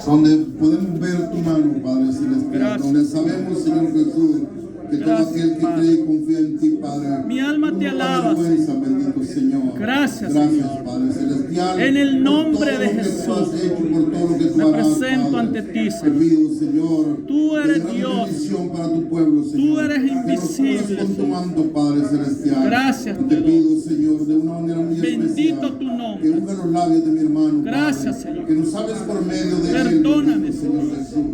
donde podemos ver tu mano, Padre Celestial, Gracias. donde sabemos, Señor Jesús, que todo Gracias, aquel que Padre. cree y confía en ti, Padre, Mi alma tú te no lo alaba, avergüenzas, bendito Señor. Gracias, Gracias, Señor. Padre Celestial, En el por nombre todo de lo que tú has Jesús, hecho, por todo lo que tú me harás, presento Padre. ante ti, Te Señor. pido, Señor, Tú de eres gran Dios. bendición para tu pueblo, Señor. eres Que nos cubras invisible, con tu Señor. manto, Padre Celestial. Gracias, Y te Padre. pido, Señor, de una manera muy Bendito especial, tu nombre. que unja los labios de mi hermano, Gracias, Padre, Señor. que nos hables por medio de Perdóname, él, Señor Jesús.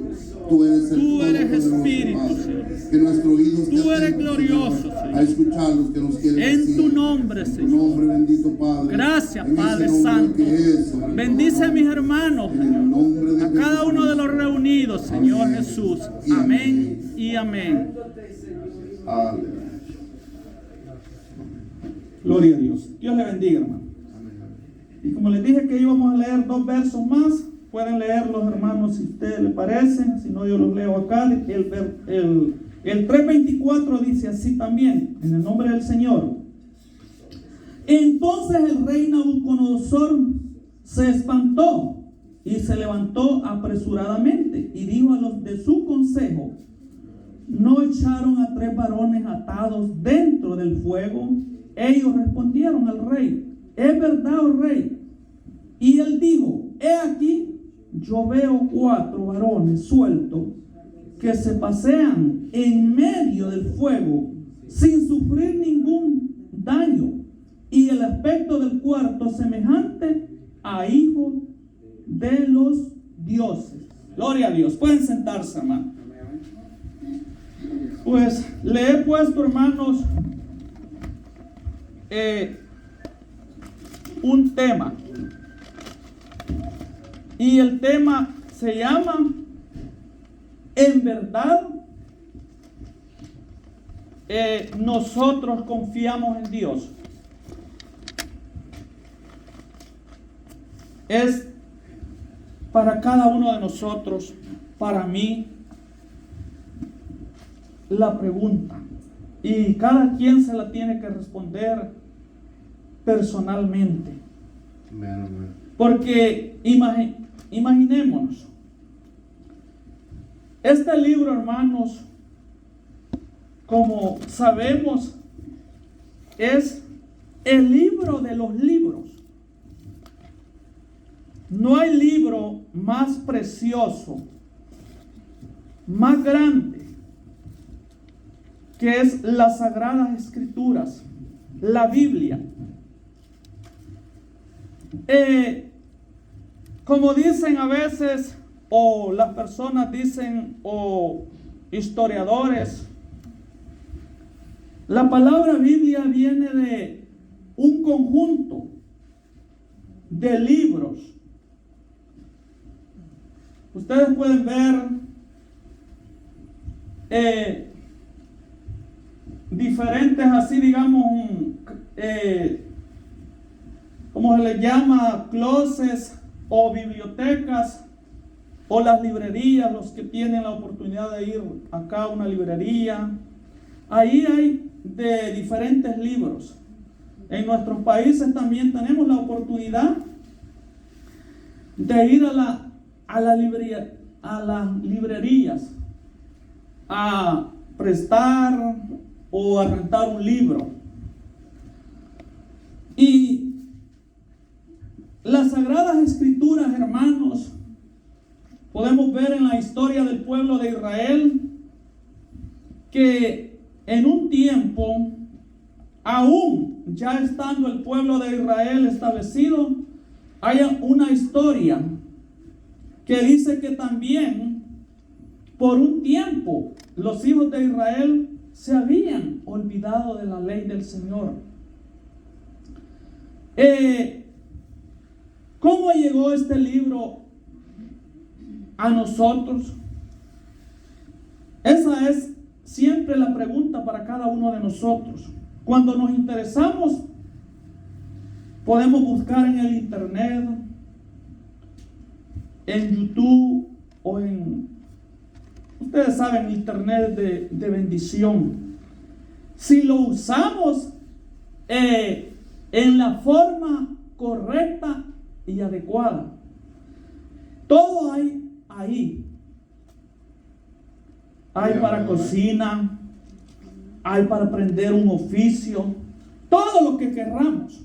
Tú eres el Tú eres Todopoderoso, Espíritu, Padre. Señor. Que nuestro oído esté Tú eres atento, glorioso, Señor, Señor. a escuchar lo que nos quieres En decir. tu nombre, En tu Señor. nombre, bendito Padre. Gracias, En ese Padre nombre Santo. que es sobre Bendice todo a mis nombre. hermanos, En el nombre de a cada uno de los Jesucristo. reunidos, Señor Amén. Jesús. Y amén. Amén y amén. Aleluya. Gloria a Dios. Dios le bendiga, hermano. Y como les dije que íbamos a leer 2 versos más, pueden leerlos, hermanos, si a ustedes les parece. Si no, yo los leo acá. El 3:24 dice así también, en el nombre del Señor. Entonces el rey Nabucodonosor se espantó y se levantó apresuradamente y dijo a los de su consejo: ¿no echaron a 3 varones atados dentro del fuego? Ellos respondieron al rey: es verdad, oh rey. Y él dijo: he aquí, yo veo 4 varones sueltos que se pasean en medio del fuego sin sufrir ningún daño, y el aspecto del cuarto semejante a hijos de los dioses. Gloria a Dios. Pueden sentarse, hermano. Pues le he puesto, hermanos, un tema, y el tema se llama: en verdad nosotros confiamos en Dios. Es para cada uno de nosotros, para mí, la pregunta, y cada quien se la tiene que responder personalmente. Amén, amén. Porque imaginémonos, este libro, hermanos, como sabemos, es el libro de los libros. No hay libro más precioso, más grande, que es las Sagradas Escrituras, la Biblia. Como dicen a veces, o las personas dicen, o historiadores, la palabra Biblia viene de un conjunto de libros. Ustedes pueden ver diferentes, así digamos, como se les llama, closets o bibliotecas, o las librerías, los que tienen la oportunidad de ir acá a una librería. Ahí hay de diferentes libros. En nuestros países también tenemos la oportunidad de ir a las librerías a prestar o a rentar un libro. Y las Sagradas Escrituras, hermanos, podemos ver en la historia del pueblo de Israel que en un tiempo, aún ya estando el pueblo de Israel establecido, hay una historia que dice que también por un tiempo los hijos de Israel se habían olvidado de la ley del Señor. ¿Cómo llegó este libro a nosotros? Esa es siempre la pregunta para cada uno de nosotros. Cuando nos interesamos, podemos buscar en el internet, en YouTube o ustedes saben, internet de bendición. Si lo usamos en la forma correcta y adecuada. Todo hay ahí. Hay para cocina, hay para aprender un oficio, todo lo que querramos.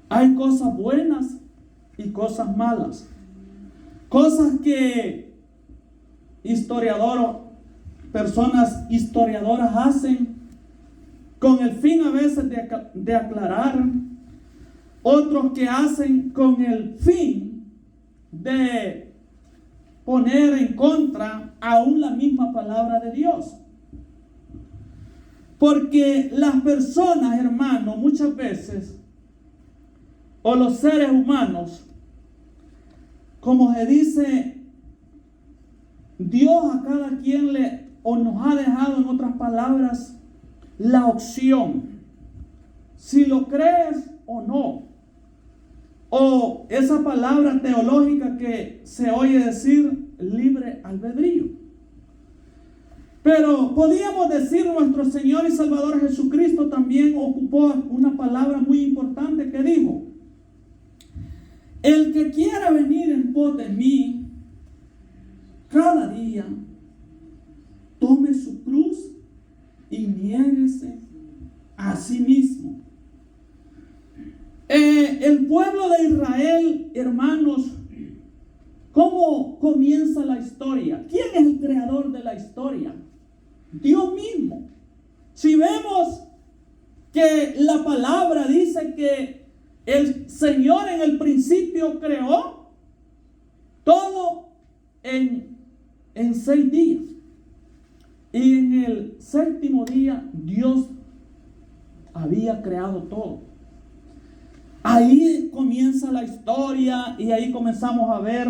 Hay cosas buenas y cosas malas. Cosas que personas historiadoras hacen con el fin a veces de aclarar. Otros que hacen con el fin de poner en contra aún la misma palabra de Dios. Porque las personas, hermanos, muchas veces, o los seres humanos, como se dice, Dios a cada quien o nos ha dejado, en otras palabras, la opción, si lo crees o no. O esa palabra teológica que se oye decir, libre albedrío. Pero podríamos decir, nuestro Señor y Salvador Jesucristo también ocupó una palabra muy importante que dijo: el que quiera venir en pos de mí, cada día tome su cruz y niéguese a sí mismo. El pueblo de Israel, hermanos, ¿cómo comienza la historia? ¿Quién es el creador de la historia? Dios mismo. Si vemos que la palabra dice que el Señor en el principio creó todo en 6 días. Y en el 7º día Dios había creado todo. Ahí comienza la historia y ahí comenzamos a ver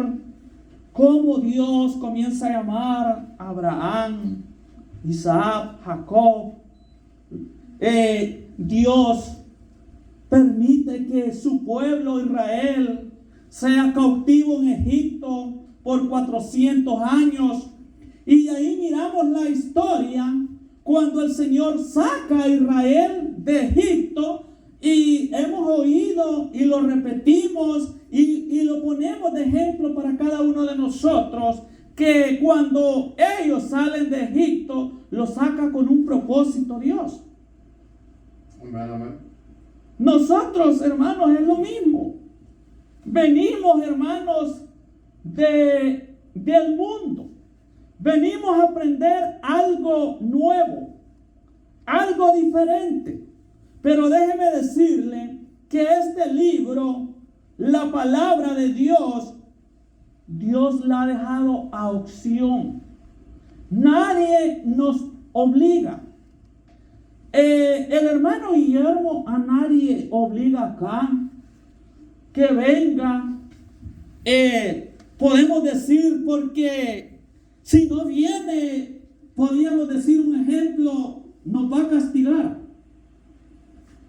cómo Dios comienza a llamar a Abraham, Isaac, Jacob. Dios permite que su pueblo Israel sea cautivo en Egipto por 400 años. Y ahí miramos la historia cuando el Señor saca a Israel de Egipto. Y hemos oído y lo repetimos y lo ponemos de ejemplo para cada uno de nosotros, que cuando ellos salen de Egipto, lo saca con un propósito Dios. Amén. Nosotros, hermanos, es lo mismo. Venimos, hermanos, del mundo. Venimos a aprender algo nuevo, algo diferente. Pero déjeme decirle que este libro, la palabra de Dios, Dios la ha dejado a opción. Nadie nos obliga. El hermano Guillermo a nadie obliga acá que venga. Podemos decir, porque si no viene, podríamos decir un ejemplo, nos va a castigar.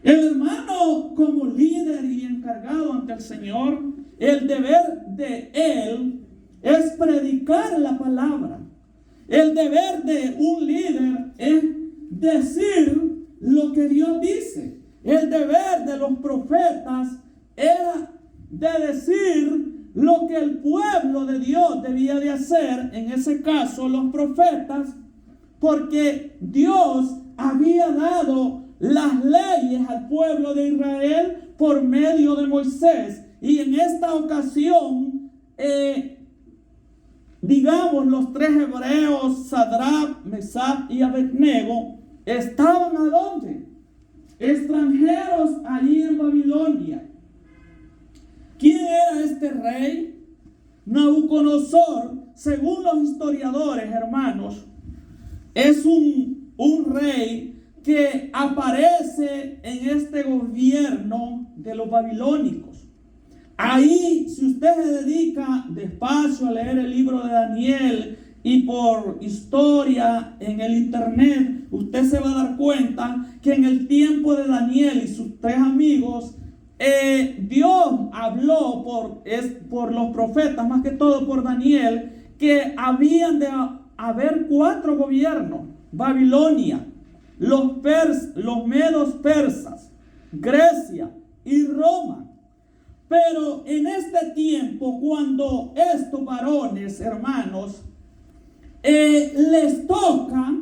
El hermano, como líder y encargado ante el Señor, el deber de él es predicar la palabra. El deber de un líder es decir lo que Dios dice. El deber de los profetas era de decir lo que el pueblo de Dios debía de hacer, en ese caso los profetas, porque Dios había dado las leyes al pueblo de Israel por medio de Moisés. Y en esta ocasión, digamos, los 3 hebreos, Sadrach, Mesach y Abednego, estaban ¿a dónde? Extranjeros allí en Babilonia. ¿Quién era este rey? Nabucodonosor, según los historiadores, hermanos, es un rey que aparece en este gobierno de los babilónicos. Ahí, si usted se dedica despacio a leer el libro de Daniel y por historia en el internet, usted se va a dar cuenta que en el tiempo de Daniel y sus 3 amigos, Dios habló por los profetas, más que todo por Daniel, que habían de haber 4 gobiernos: Babilonia, los medos persas, Grecia y Roma. Pero en este tiempo, cuando estos varones, hermanos, les toca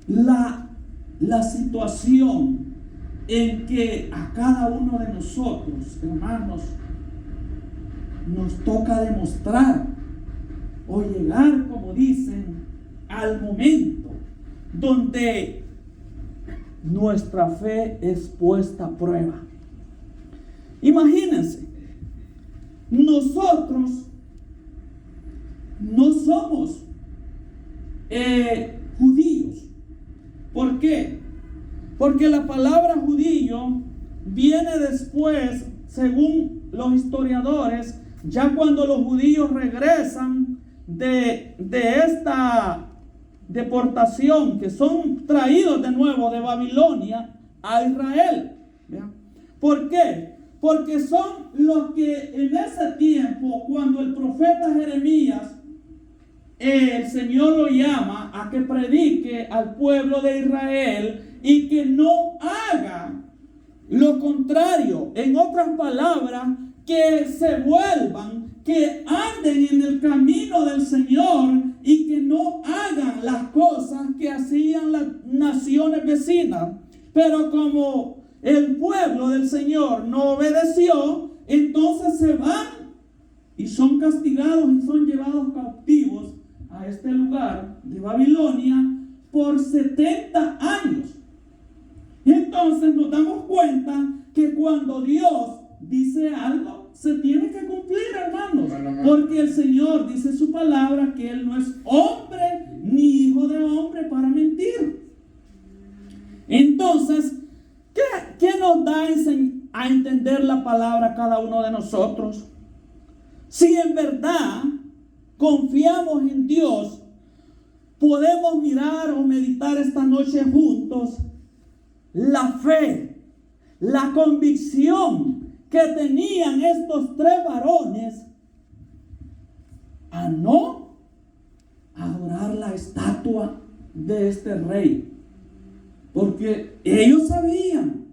la situación en que a cada uno de nosotros, hermanos, nos toca demostrar o llegar, como dicen, al momento donde nuestra fe es puesta a prueba. Imagínense, nosotros no somos judíos. ¿Por qué? Porque la palabra judío viene después, según los historiadores, ya cuando los judíos regresan de esta deportación, que son traídos de nuevo de Babilonia a Israel. ¿Vean? ¿Por qué? Porque son los que en ese tiempo, cuando el profeta Jeremías, el Señor lo llama a que predique al pueblo de Israel y que no haga lo contrario. En otras palabras, que se vuelvan, que anden en el camino del Señor y que no hagan las cosas que hacían las naciones vecinas. Pero como el pueblo del Señor no obedeció, entonces se van y son castigados y son llevados cautivos a este lugar de Babilonia por 70 años. Entonces nos damos cuenta que cuando Dios dice algo, se tiene que cumplir, hermanos. Porque el Señor dice en su palabra que Él no es hombre ni hijo de hombre para mentir. Entonces, ¿qué nos da a entender la palabra a cada uno de nosotros? Si en verdad confiamos en Dios, podemos mirar o meditar esta noche juntos la fe, la convicción que tenían estos tres varones a no adorar la estatua de este rey. Porque ellos sabían,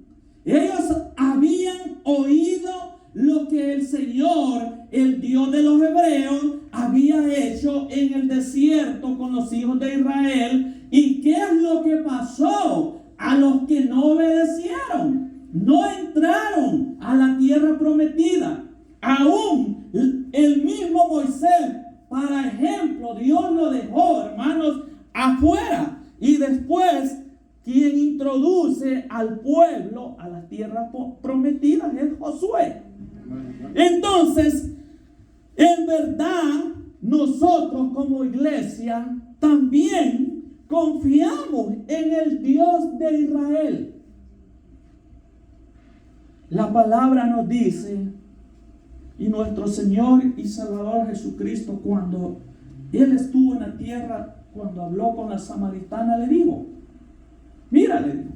ellos habían oído lo que el Señor, el Dios de los hebreos, había hecho en el desierto con los hijos de Israel. ¿Y qué es lo que pasó? A los que no obedecieron, no entraron a la tierra prometida. Aún el mismo Moisés, para ejemplo, Dios lo dejó, hermanos, afuera. Y después, quien introduce al pueblo a la tierra prometida es Josué. Entonces, en verdad, nosotros como iglesia también confiamos en el Dios de Israel. La palabra nos dice, y nuestro Señor y Salvador Jesucristo, cuando Él estuvo en la tierra, cuando habló con la samaritana, le dijo, mira, le dijo,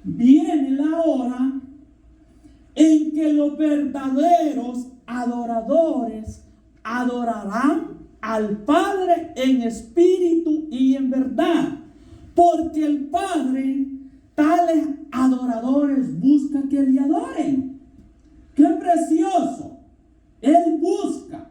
viene la hora en que los verdaderos adoradores adorarán al Padre en espíritu y en verdad, porque el Padre tales adoradores busca que le adoren. ¡Qué precioso! Él busca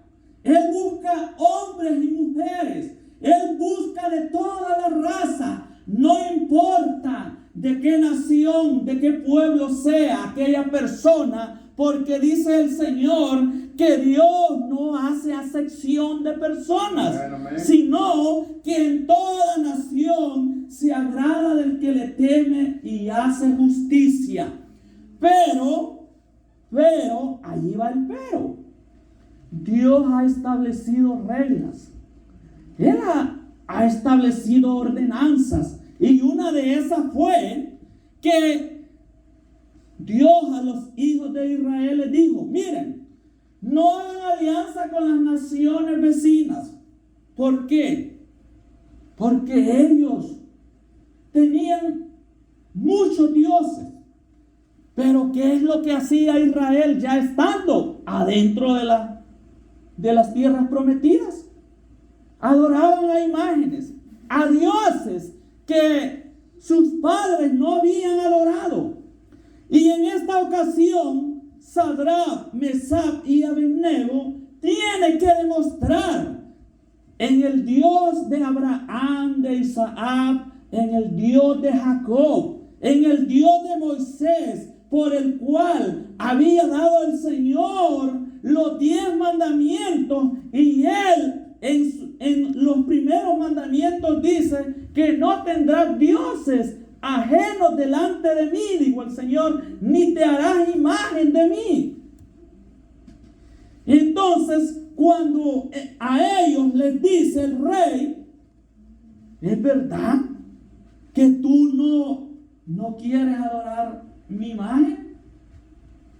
hombres y mujeres, Él busca de toda la raza, no importa de qué nación, de qué pueblo sea aquella persona, porque dice el Señor que Dios no hace acepción de personas, sino que en toda nación se agrada del que le teme y hace justicia. Pero, allí va el pero. Dios ha establecido reglas. Él ha establecido ordenanzas. Y una de esas fue que Dios a los hijos de Israel les dijo, miren, no hagan alianza con las naciones vecinas. ¿Por qué? Porque ellos tenían muchos dioses. Pero ¿qué es lo que hacía Israel ya estando adentro de las tierras prometidas? Adoraban a imágenes, a dioses que sus padres no habían adorado. Y en esta ocasión, Sadrach, Mesach y Abednego tiene que demostrar en el Dios de Abraham, de Isaac, en el Dios de Jacob, en el Dios de Moisés, por el cual había dado el Señor los 10 mandamientos, y él en los primeros mandamientos dice que no tendrás dioses ajenos delante de mí, dijo el Señor, ni te harás imagen de mí. Entonces, cuando a ellos les dice el rey, ¿es verdad que tú no quieres adorar mi imagen?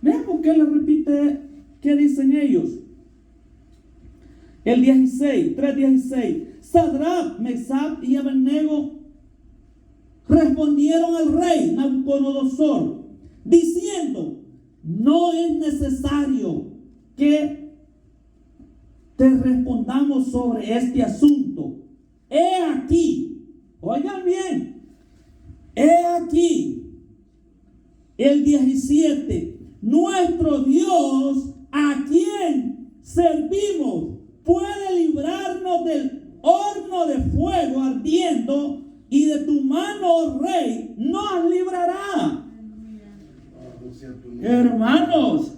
¿Ven por qué le repite qué dicen ellos? El 16, 3:16. Sadrach, Mesach y Abednego respondieron al rey Nabucodonosor, diciendo: no es necesario que te respondamos sobre este asunto. He aquí, oigan bien, he aquí, el 17, nuestro Dios, a quien servimos, puede librarnos del horno de fuego ardiendo, y de tu mano, oh rey, nos librará. Hermanos,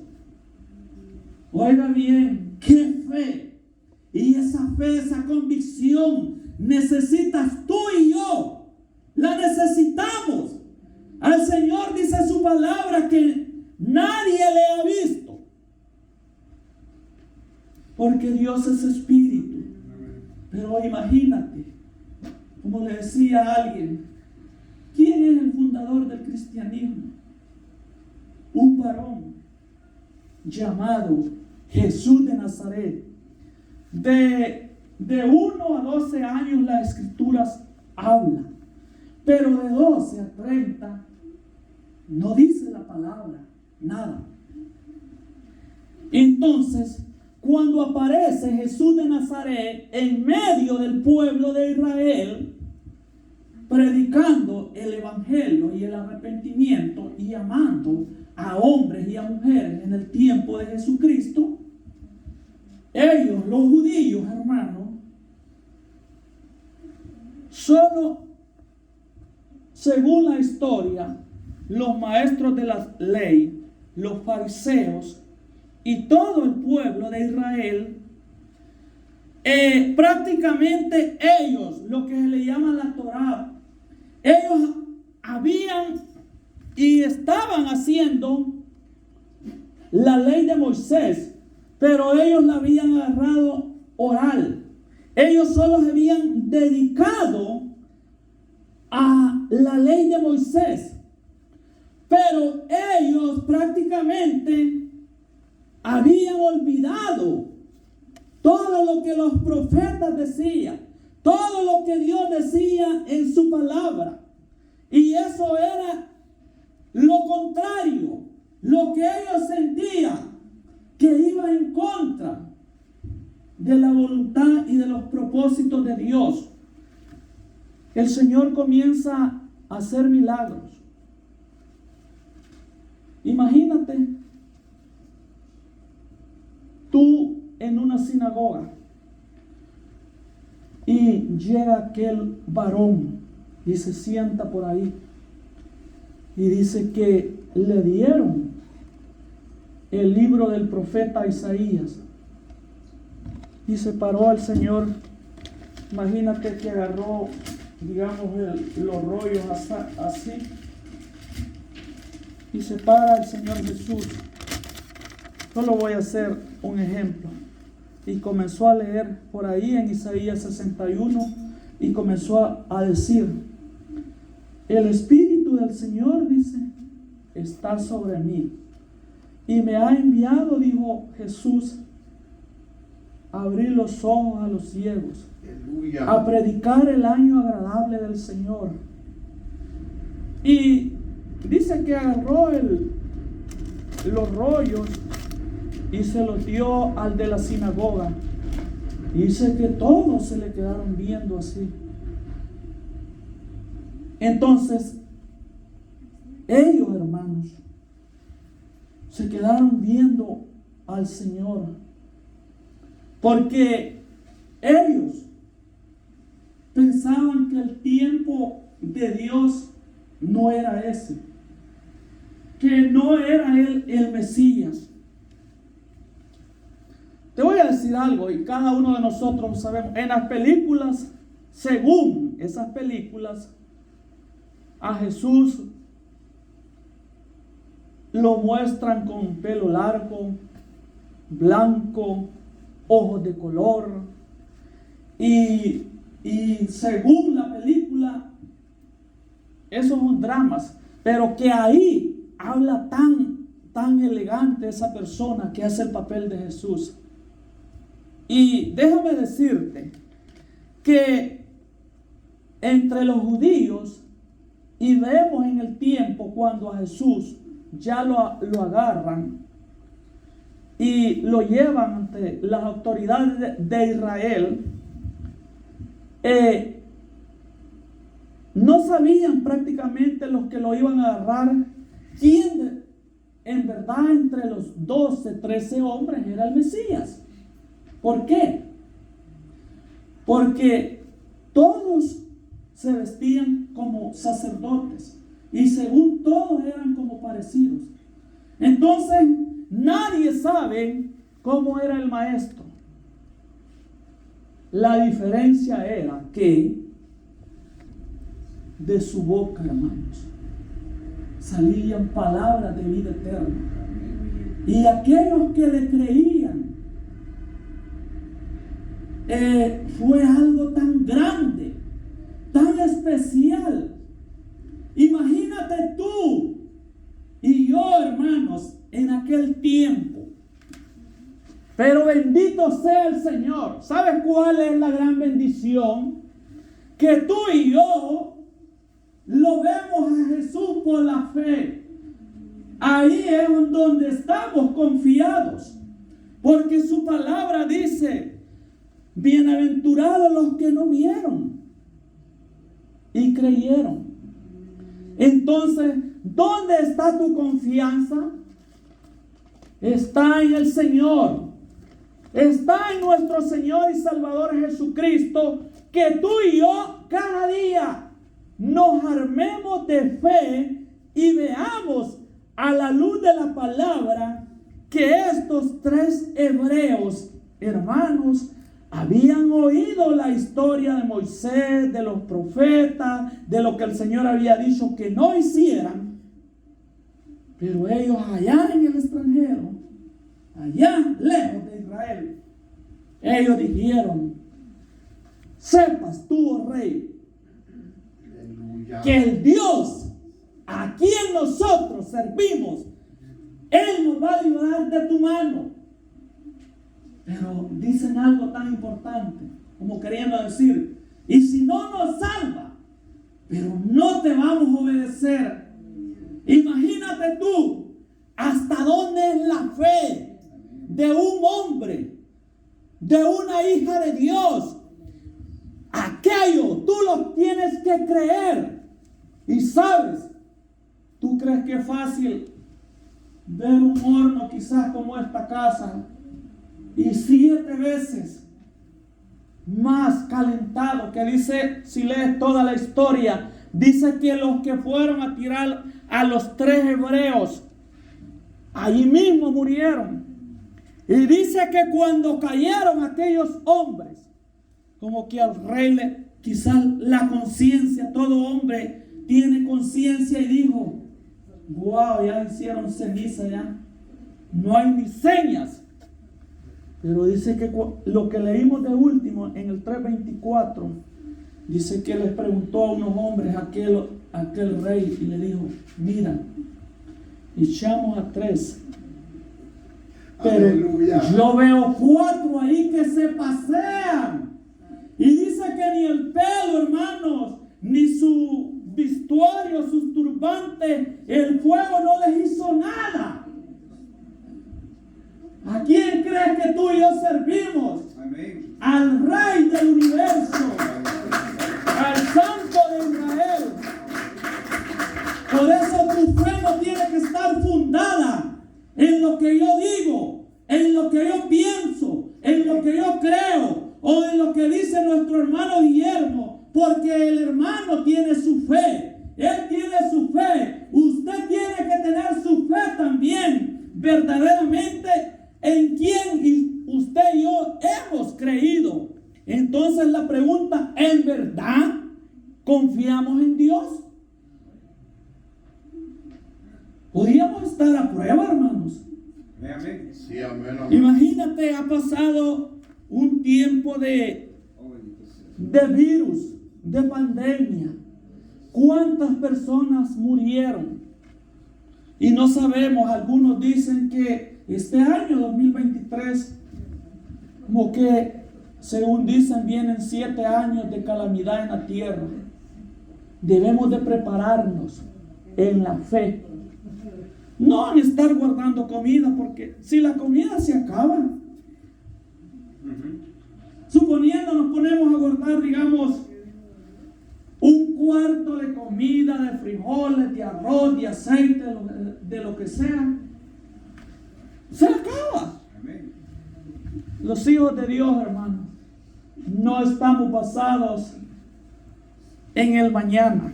oiga bien, qué fe. Y esa fe, esa convicción, necesitas tú y yo. La necesitamos. Al Señor dice su palabra que nadie le ha visto. Porque Dios es espíritu. Pero imagínate, como le decía a alguien, ¿quién es el fundador del cristianismo? Un varón llamado Jesús de Nazaret. De 1 a 12 años las escrituras hablan, pero de 12 a 30 no dice la palabra nada. Entonces, cuando aparece Jesús de Nazaret en medio del pueblo de Israel, predicando el evangelio y el arrepentimiento y amando a hombres y a mujeres en el tiempo de Jesucristo, ellos, los judíos, hermanos, solo, según la historia, los maestros de la ley, los fariseos y todo el pueblo de Israel, prácticamente ellos, lo que se le llama la Torá, ellos habían y estaban haciendo la ley de Moisés, pero ellos la habían agarrado oral. Ellos solo se habían dedicado a la ley de Moisés, pero ellos prácticamente habían olvidado todo lo que los profetas decían, todo lo que Dios decía en su palabra. Y eso era lo contrario, lo que ellos sentían que iba en contra de la voluntad y de los propósitos de Dios. El Señor comienza a hacer milagros. Imagínate tú en una sinagoga y llega aquel varón y se sienta por ahí y dice que le dieron el libro del profeta Isaías y se paró al Señor. Imagínate que agarró, digamos, los rollos así y se para el Señor Jesús. Solo voy a hacer un ejemplo. Y comenzó a leer por ahí en Isaías 61 y comenzó a decir: el Espíritu del Señor, dice, está sobre mí. Y me ha enviado, dijo Jesús, a abrir los ojos a los ciegos, a predicar el año agradable del Señor. Y dice que agarró los rollos y se los dio al de la sinagoga. Y dice que todos se le quedaron viendo así. Entonces, ellos, hermanos, se quedaron viendo al Señor, porque ellos pensaban que el tiempo de Dios no era ese, que no era Él el Mesías. Te voy a decir algo, y cada uno de nosotros sabemos, en las películas, según esas películas, a Jesús lo muestran con pelo largo, blanco, ojos de color, y según la película, esos son dramas, pero que ahí habla tan elegante esa persona que hace el papel de Jesús. Y déjame decirte que entre los judíos, y vemos en el tiempo cuando a Jesús ya lo agarran y lo llevan ante las autoridades de Israel, no sabían prácticamente los que lo iban a agarrar quién en verdad entre los 12, 13 hombres era el Mesías. ¿Por qué? Porque todos se vestían como sacerdotes y según todos eran como parecidos. Entonces nadie sabe cómo era el maestro. La diferencia era que de su boca, hermanos, salían palabras de vida eterna. Y aquellos que le creían, fue algo tan grande, tan especial. Imagínate tú y yo, hermanos, en aquel tiempo. Pero bendito sea el Señor. ¿Sabes cuál es la gran bendición? Que tú y yo lo vemos a Jesús por la fe. Ahí es donde estamos confiados, porque su palabra dice: bienaventurados los que no vieron y creyeron. Entonces, ¿dónde está tu confianza? Está en el Señor. Está en nuestro Señor y Salvador Jesucristo, que tú y yo cada día nos armemos de fe y veamos a la luz de la palabra que estos 3 hebreos, hermanos, habían oído la historia de Moisés, de los profetas, de lo que el Señor había dicho que no hicieran. Pero ellos allá en el extranjero, allá lejos de Israel, ellos dijeron: sepas tú, oh rey, que el Dios a quien nosotros servimos, Él nos va a librar de tu mano. Pero dicen algo tan importante, como queriendo decir: y si no nos salva, pero no te vamos a obedecer. Imagínate tú hasta dónde es la fe de un hombre, de una hija de Dios. Aquello tú lo tienes que creer. Y sabes, tú crees que es fácil ver un horno quizás como esta casa y 7 veces más calentado, que dice, si lees toda la historia, dice que los que fueron a tirar a los 3 hebreos, allí mismo murieron. Y dice que cuando cayeron aquellos hombres, como que al rey quizás la conciencia, todo hombre tiene conciencia, y dijo: wow, ya hicieron ceniza, ya no hay ni señas. Pero dice que lo que leímos de último en el 3:24, dice que les preguntó a unos hombres aquel rey, y le dijo: mira, echamos a 3, pero aleluya, yo veo 4 ahí que se pasean. Y dice que ni el pelo, hermanos, ni su vestuario, sus turbantes, el fuego no les hizo nada. ¿A quién crees que tú y yo servimos? Amén. Al Rey del universo, al Santo de Israel. Por eso tu fe no tiene que estar fundada en lo que yo digo, en lo que yo pienso, en lo que yo creo o en lo que dice nuestro hermano Guillermo, porque el hermano tiene su fe, él tiene su fe, usted tiene que tener su fe también, verdaderamente en quien usted y yo hemos creído. Entonces la pregunta, ¿en verdad confiamos en Dios? Podríamos estar a prueba, hermanos. Sí, amén, amén. Imagínate, ha pasado un tiempo de virus, de pandemia. ¿Cuántas personas murieron? Y no sabemos, algunos dicen que este año 2023, como que según dicen, vienen 7 años de calamidad en la tierra. Debemos de prepararnos en la fe. No en estar guardando comida, porque si la comida se acaba, suponiendo nos ponemos a guardar, digamos, un cuarto de comida, de frijoles, de arroz, de aceite, de lo que sea, se acaba. Los hijos de Dios, hermanos, no estamos basados en el mañana.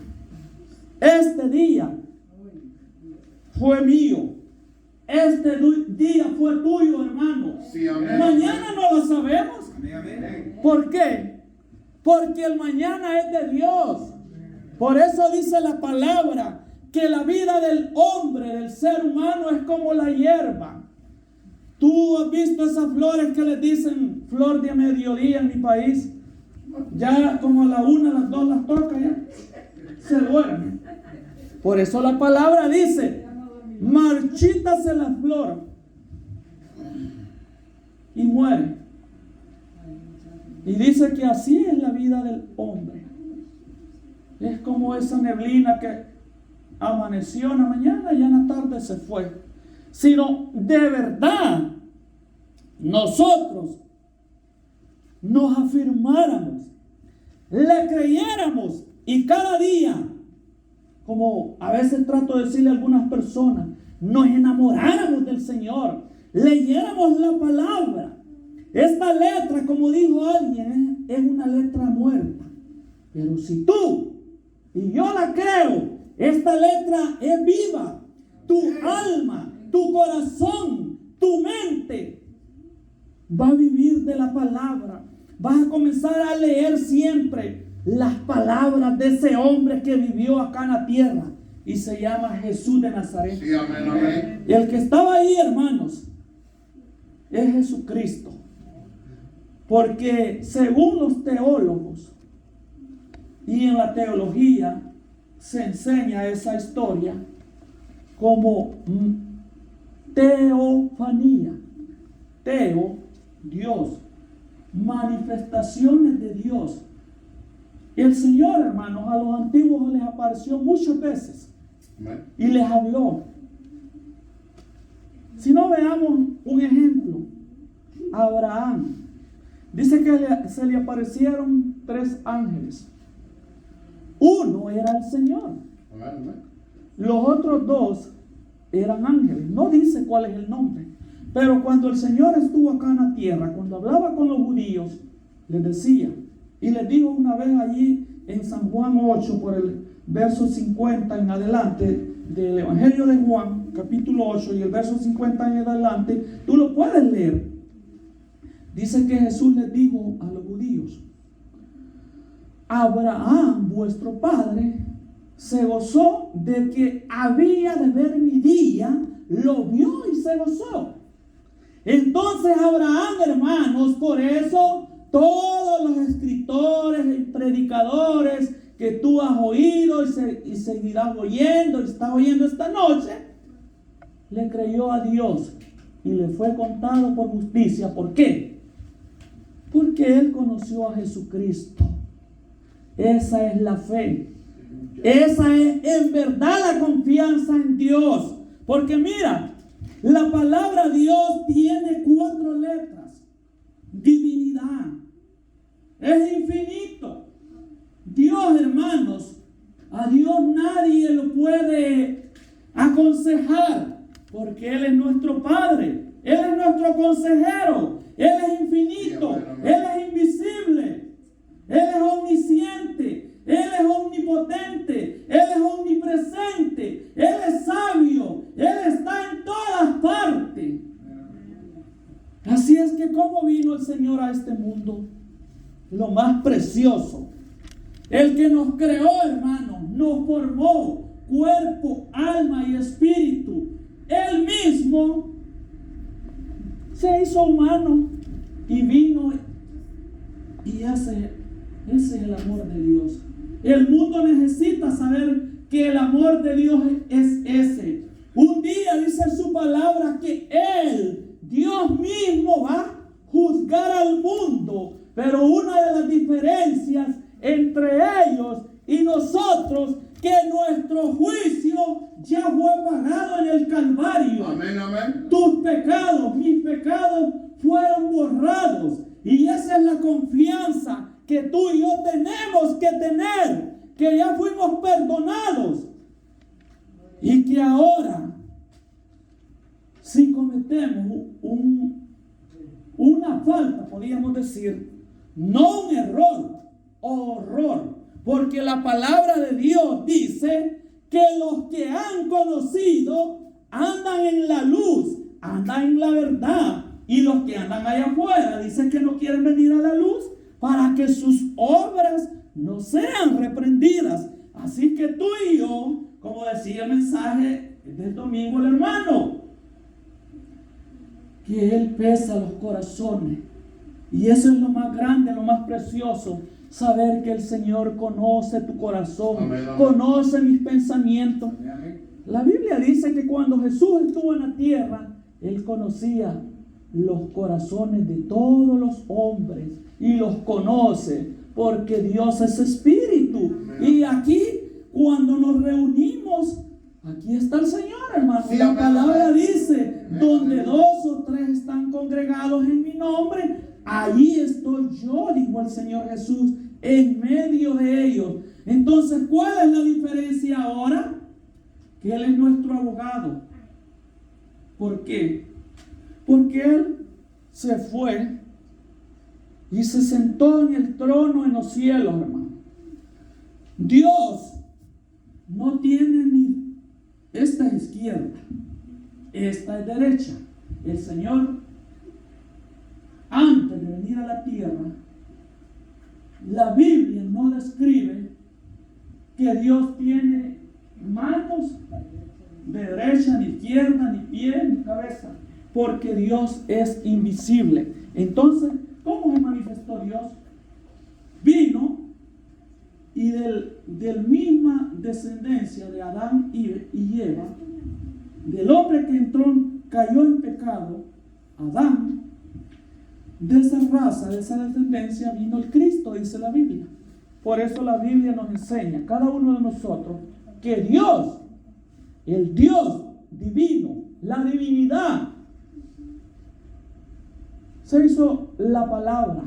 Este día fue mío. Este día fue tuyo, hermano. Sí, amén. Mañana no lo sabemos. ¿Por qué? Porque el mañana es de Dios. Por eso dice la palabra que la vida del hombre, del ser humano, es como la hierba. Tú has visto esas flores que les dicen flor de mediodía en mi país. Ya como a la 1, a las 2 las toca, ya se duermen. Por eso la palabra dice, marchítase la flor y muere. Y dice que así es la vida del hombre. Es como esa neblina que amaneció en la mañana y en la tarde se fue. Sino de verdad nosotros nos afirmáramos, le creyéramos y cada día, como a veces trato de decirle a algunas personas, nos enamoráramos del Señor, leyéramos la palabra. Esta letra, como dijo alguien, es una letra muerta. Pero si tú y yo la creo, esta letra es viva. Tu alma, tu corazón, tu mente va a vivir de la palabra. Vas a comenzar a leer siempre las palabras de ese hombre que vivió acá en la tierra y se llama Jesús de Nazaret. Sí, amén, amén. Y el que estaba ahí, hermanos, es Jesucristo. Porque según los teólogos y en la teología se enseña esa historia como teofanía. Teo, Dios, manifestaciones de Dios. Y el Señor, hermanos, a los antiguos les apareció muchas veces y les habló. Si no, veamos un ejemplo. Abraham. Dice que se le aparecieron 3 ángeles. Uno era el Señor. Los otros 2 eran ángeles. No dice cuál es el nombre. Pero cuando el Señor estuvo acá en la tierra, cuando hablaba con los judíos, les decía, y les dijo una vez allí en San Juan 8, por el verso 50 en adelante, del Evangelio de Juan, capítulo 8, y el verso 50 en adelante, tú lo puedes leer. Dice que Jesús les dijo a los judíos, Abraham, vuestro padre, se gozó de que había de ver mi día, lo vio y se gozó. Entonces Abraham, hermanos, por eso todos los escritores y predicadores que tú has oído y seguirás oyendo y estás oyendo esta noche, le creyó a Dios y le fue contado por justicia. ¿Por qué? Porque él conoció a Jesucristo. Esa es la fe. Esa es en verdad la confianza en Dios. Porque mira, la palabra Dios tiene 4 letras. Divinidad. Es infinito. Dios, hermanos, a Dios nadie lo puede aconsejar. Porque Él es nuestro Padre, Él es nuestro consejero, Él es infinito, Él es invisible, Él es omnisciente, Él es omnipotente, Él es omnipresente, Él es sabio, Él está en todas partes. Así es que ¿cómo vino el Señor a este mundo? Lo más precioso. El que nos creó, hermanos, nos formó cuerpo, alma y espíritu. Él mismo se hizo humano y vino, y ese es el amor de Dios. El mundo necesita saber que el amor de Dios es ese. Un día dice su palabra que Él, Dios mismo, va a juzgar al mundo. Pero una de las diferencias entre ellos y nosotros, que nuestro juicio ya fue pagado en el Calvario. Amén, amén. Tus pecados, mis pecados fueron borrados. Y esa es la confianza que tú y yo tenemos que tener, que ya fuimos perdonados. Y que ahora, si cometemos una falta, podríamos decir, no un error, horror, porque la palabra de Dios dice que los que han conocido andan en la luz, andan en la verdad, y los que andan allá afuera dicen que no quieren venir a la luz para que sus obras no sean reprendidas. Así que tú y yo, como decía el mensaje del domingo el hermano, que Él pesa los corazones. Y eso es lo más grande, lo más precioso. Saber que el Señor conoce tu corazón, amén, amén. Conoce mis pensamientos. Amén. La Biblia dice que cuando Jesús estuvo en la tierra, Él conocía los corazones de todos los hombres y los conoce, porque Dios es espíritu. Amén. Y aquí, cuando nos reunimos, aquí está el Señor, hermano. Sí, la amén, palabra amén. dice, Amén, donde amén. 2 o 3 están congregados en mi nombre, allí estoy yo, dijo el Señor Jesús, en medio de ellos. Entonces, ¿cuál es la diferencia ahora? Que Él es nuestro abogado. ¿Por qué? Porque Él se fue y se sentó en el trono en los cielos, hermano. Dios no tiene ni... Esta es izquierda, esta es derecha. El Señor, antes de venir a la tierra, la Biblia no describe que Dios tiene manos de derecha, ni izquierda, ni pie, ni cabeza, porque Dios es invisible. Entonces, ¿cómo se manifestó Dios? Vino y del misma descendencia de Adán y Eva, del hombre que cayó en pecado, Adán, de esa raza, de esa descendencia vino el Cristo, dice la Biblia. Por eso la Biblia nos enseña, cada uno de nosotros, que Dios, el Dios divino, la divinidad, se hizo la palabra,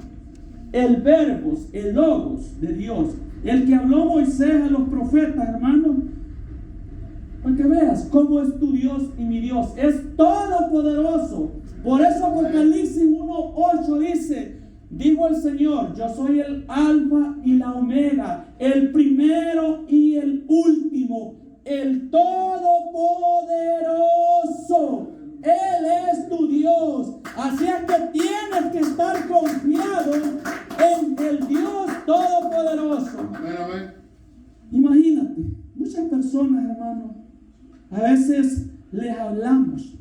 el verbos, el logos de Dios, el que habló Moisés a los profetas, hermanos, para que veas cómo es tu Dios y mi Dios, es todopoderoso. Por eso Apocalipsis 1:8 dice, dijo el Señor, yo soy el alfa y la omega, el primero y el último, el todopoderoso. Él es tu Dios. Así es que tienes que estar confiado en el Dios todopoderoso. Amén, amén. Imagínate, muchas personas, hermanos, a veces les hablamos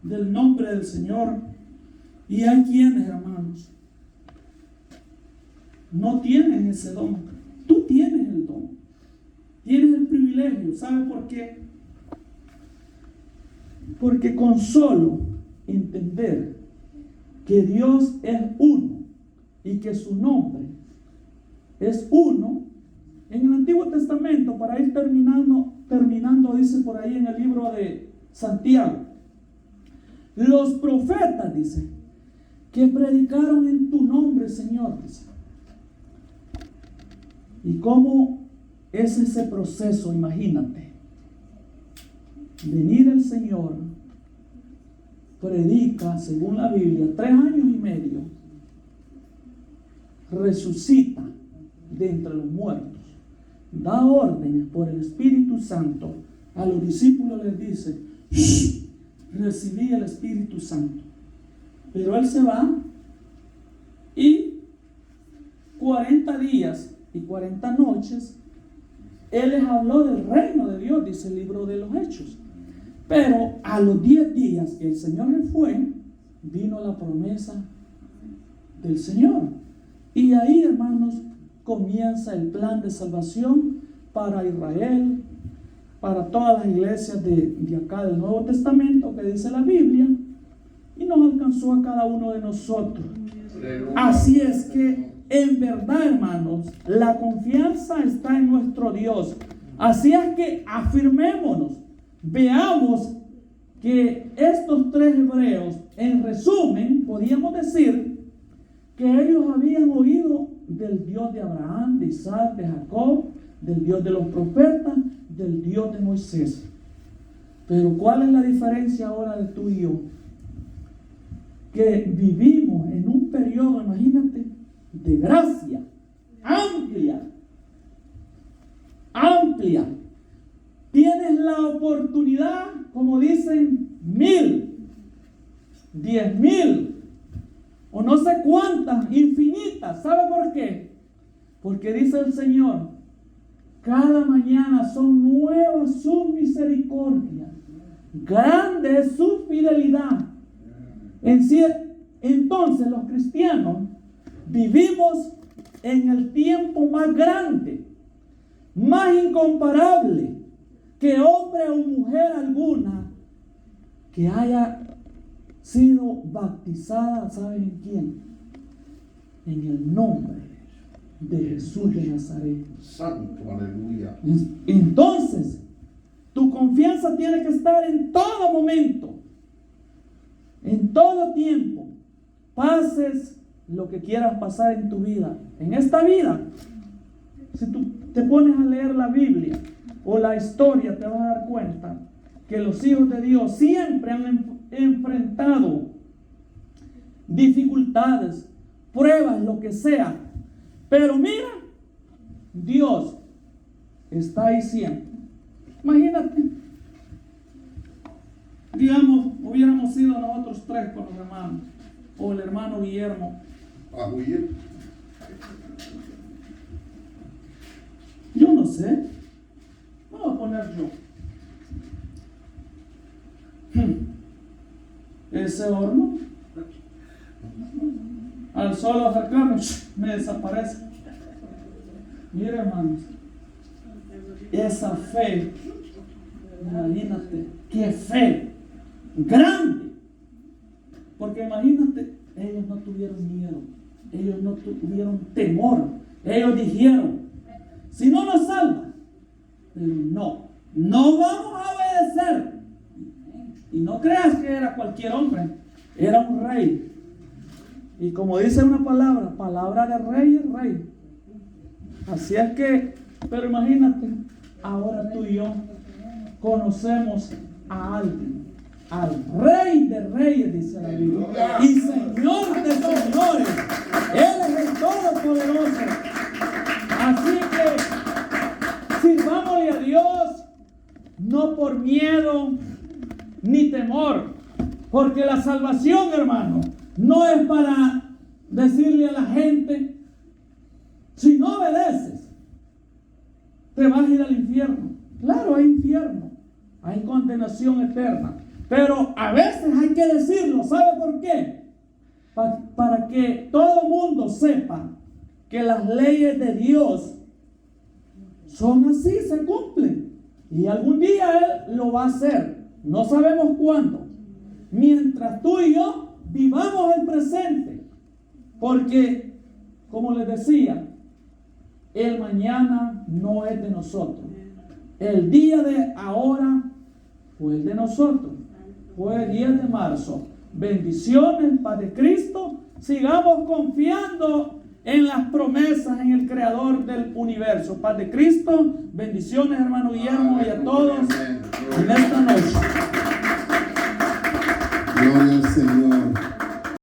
del nombre del Señor y hay quienes, hermanos, no tienen ese don. Tú tienes el don, tienes el privilegio. ¿Sabe por qué? Porque con solo entender que Dios es uno y que su nombre es uno, en el Antiguo Testamento, para ir terminando, dice por ahí en el libro de Santiago, los profetas, dice, que predicaron en tu nombre, Señor, dice. ¿Y cómo es ese proceso? Imagínate, venir el Señor predica, según la Biblia, 3 años y medio, resucita de entre los muertos, da órdenes por el Espíritu Santo, a los discípulos les dice: recibí el Espíritu Santo. Pero él se va y 40 días y 40 noches él les habló del reino de Dios, dice el libro de los Hechos. Pero a los 10 días que el Señor se fue, vino la promesa del Señor. Y ahí, hermanos, comienza el plan de salvación para Israel, para todas las iglesias de acá del Nuevo Testamento, que dice la Biblia, y nos alcanzó a cada uno de nosotros. Así es que, en verdad, hermanos, la confianza está en nuestro Dios. Así es que afirmémonos, veamos que estos 3 hebreos, en resumen, podríamos decir que ellos habían oído del Dios de Abraham, de Isaac, de Jacob, del Dios de los profetas, del Dios de Moisés. Pero ¿cuál es la diferencia ahora de tú y yo? Que vivimos en un periodo, imagínate, de gracia amplia. Tienes la oportunidad, como dicen, 1000, 10,000 o no sé cuántas, infinitas. ¿Sabe por qué? Porque dice el Señor: cada mañana son nuevas sus misericordias, grande es su fidelidad. Entonces los cristianos vivimos en el tiempo más grande, más incomparable, que hombre o mujer alguna que haya sido bautizada, ¿saben en quién? En el nombre de Jesús de Nazaret. Santo, aleluya. Entonces, tu confianza tiene que estar en todo momento, en todo tiempo. Pases lo que quieras pasar en tu vida. En esta vida, si tú te pones a leer la Biblia o la historia, te vas a dar cuenta que los hijos de Dios siempre han enfrentado dificultades, pruebas, lo que sea. Pero mira, Dios está ahí siempre. Imagínate, digamos, hubiéramos sido nosotros 3 con los hermanos, o el hermano Guillermo. ¿A huir? Yo no sé. Vamos a poner yo. Ese horno, al solo acercarme, me desaparece. Mira, hermanos, esa fe, imagínate, qué fe grande. Porque imagínate, ellos no tuvieron miedo, ellos no tuvieron temor. Ellos dijeron: si no nos salva, pero no vamos a obedecer. Y no creas que era cualquier hombre, era un rey. Y como dice una palabra de rey es rey. Así es que, pero imagínate, ahora tú y yo conocemos a alguien, al Rey de Reyes, dice la Biblia, y Señor de Señores. Él es el Todopoderoso. Así que sirvámosle a Dios, no por miedo ni temor, porque la salvación, hermano, no es para decirle a la gente: si no obedeces, te vas a ir al infierno. Claro, hay infierno, hay condenación eterna, pero a veces hay que decirlo. ¿Sabe por qué? Para que todo el mundo sepa que las leyes de Dios son así, se cumplen. Y algún día Él lo va a hacer. No sabemos cuándo. Mientras tú y yo vivamos el presente. Porque, como les decía, el mañana no es de nosotros. El día de ahora fue el de nosotros. Fue el 10 de marzo. Bendiciones, paz de Cristo. Sigamos confiando en las promesas, en el Creador del universo. Paz de Cristo. Bendiciones, hermano Guillermo, y a todos en esta noche. Gloria al Señor.